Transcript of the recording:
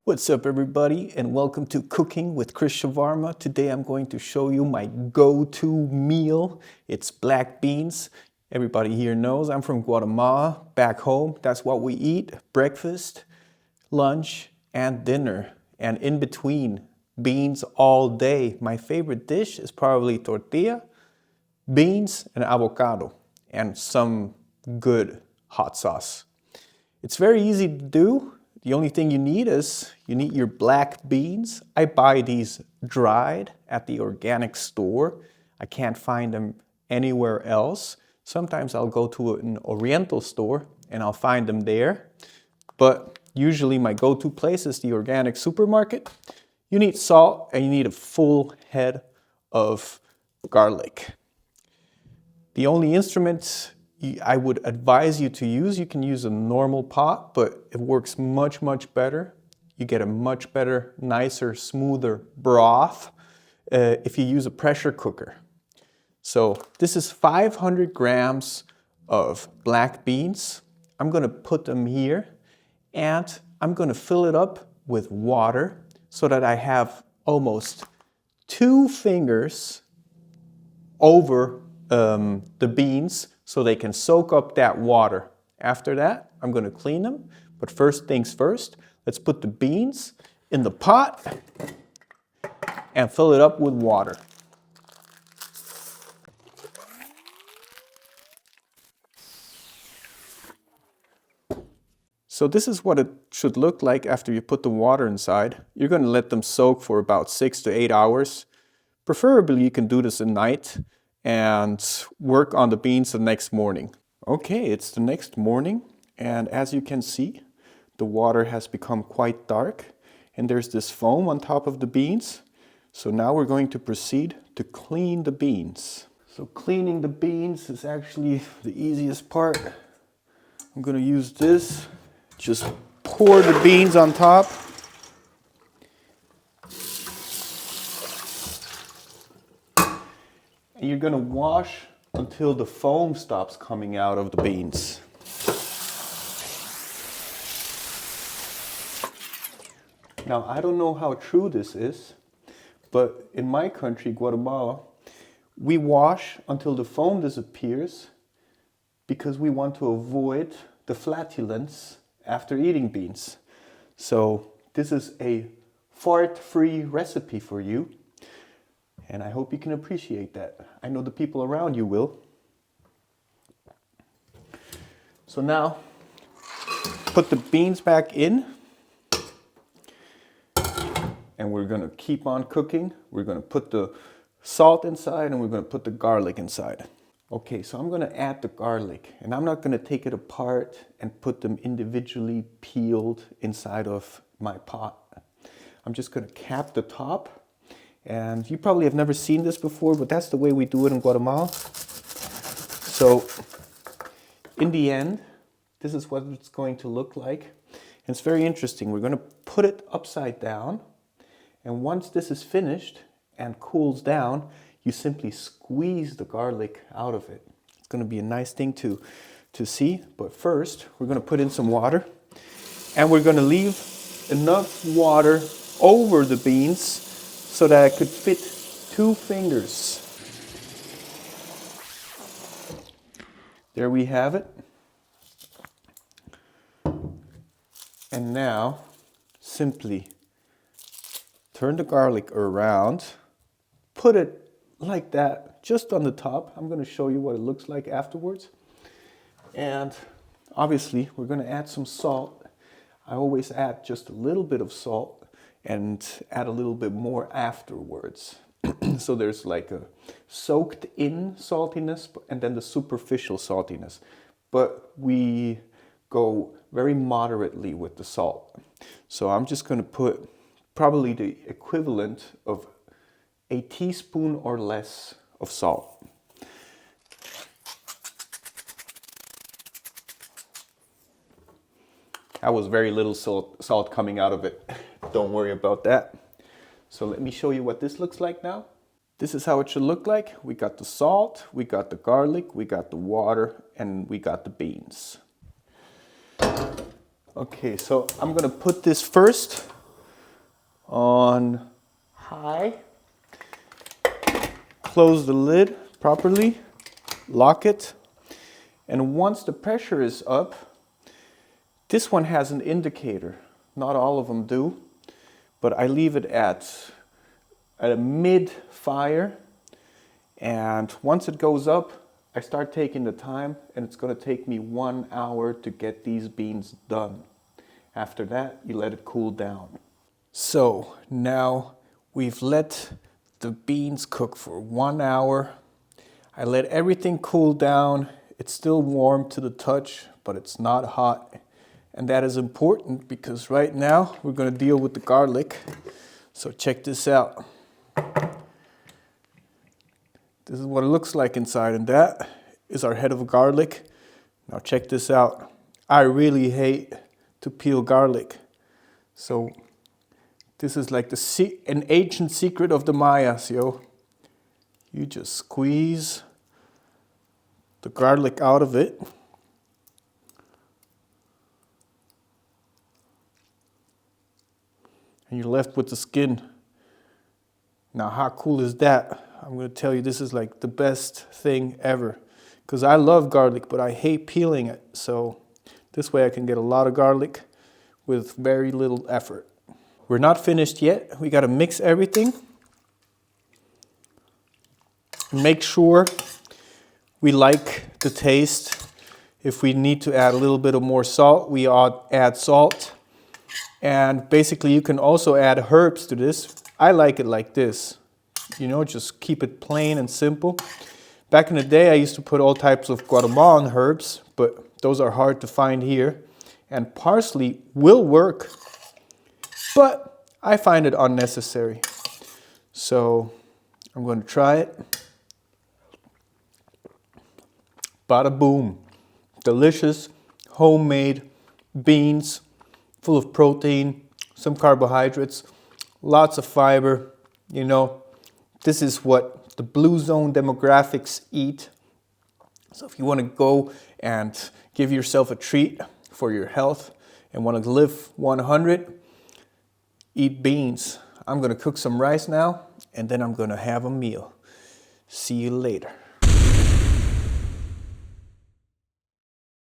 What's up everybody and welcome to Cooking with Chris Shawarma. Today I'm going to show you my go-to meal. It's black beans. Everybody here knows I'm from Guatemala. Back home, that's what we eat. Breakfast, lunch, and dinner. And in between, beans all day. My favorite dish is probably tortilla, beans, and avocado, and some good hot sauce. It's very easy to do. The only thing you need is your black beans. I buy these dried at the organic store. I can't find them anywhere else. Sometimes I'll go to an oriental store and I'll find them there. But usually my go-to place is the organic supermarket. You need salt and you need a full head of garlic. The only instruments I would advise you to use, you can use a normal pot, but it works much better. You get a much better, nicer, smoother broth if you use a pressure cooker. So this is 500 grams of black beans. I'm gonna put them here and I'm gonna fill it up with water so that I have almost 2 fingers over the beans so they can soak up that water. After that, I'm going to clean them. But first things first, let's put the beans in the pot and fill it up with water. So this is what it should look like after you put the water inside. You're going to let them soak for about 6 to 8 hours. Preferably you can do this at night and work on the beans the next morning. Okay, it's the next morning, and as you can see, the water has become quite dark and there's this foam on top of the beans. So now we're going to proceed to clean the beans. So cleaning the beans is actually the easiest part. I'm going to use this. Just pour the beans on top. And you're going to wash until the foam stops coming out of the beans. Now, I don't know how true this is, but in my country, Guatemala, we wash until the foam disappears because we want to avoid the flatulence after eating beans. So this is a fart-free recipe for you. And I hope you can appreciate that. I know the people around you will. So now, put the beans back in. And we're gonna keep on cooking. We're gonna put the salt inside and we're gonna put the garlic inside. Okay, so I'm gonna add the garlic. And I'm not gonna take it apart and put them individually peeled inside of my pot. I'm just gonna cap the top. And you probably have never seen this before, but that's the way we do it in Guatemala. So in the end, this is what it's going to look like. And it's very interesting. We're going to put it upside down. And once this is finished and cools down, you simply squeeze the garlic out of it. It's going to be a nice thing to see. But first, we're going to put in some water. And we're going to leave enough water over the beans so that I could fit 2 fingers. There we have it. And now, simply turn the garlic around, put it like that, just on the top. I'm going to show you what it looks like afterwards. And obviously, we're going to add some salt. I always add just a little bit of salt and add a little bit more afterwards. So there's like a soaked in saltiness and then the superficial saltiness. But we go very moderately with the salt. So I'm just going to put probably the equivalent of a teaspoon or less of salt. That was very little salt coming out of it. Don't worry about that. So let me show you what this looks like now. This is how it should look like. We got the salt, we got the garlic, we got the water, and we got the beans. Okay, so I'm gonna put this first on high. Close the lid properly, lock it, and once the pressure is up, this one has an indicator. Not all of them do, but I leave it at a mid fire, and once it goes up, I start taking the time, and it's going to take me 1 hour to get these beans done. After that, you let it cool down. So now we've let the beans cook for 1 hour. I let everything cool down. It's still warm to the touch, but it's not hot. And that is important because right now we're going to deal with the garlic. So check this out. This is what it looks like inside, and that is our head of garlic. Now check this out. I really hate to peel garlic. So this is like an ancient secret of the Mayas, yo. You just squeeze the garlic out of it. And you're left with the skin. Now, how cool is that? I'm going to tell you, this is like the best thing ever. Because I love garlic, but I hate peeling it. So this way I can get a lot of garlic with very little effort. We're not finished yet. We got to mix everything. Make sure we like the taste. If we need to add a little bit of more salt, we add salt. And basically you can also add herbs to this. I like it like this. You know, just keep it plain and simple. Back in the day, I used to put all types of Guatemalan herbs, but those are hard to find here. And parsley will work, but I find it unnecessary. So I'm going to try it. Bada boom. Delicious, homemade beans, full of protein, some carbohydrates, lots of fiber. You know, this is what the blue zone demographics eat. So if you want to go and give yourself a treat for your health and want to live 100, eat beans. I'm going to cook some rice now, and then I'm going to have a meal. See you later.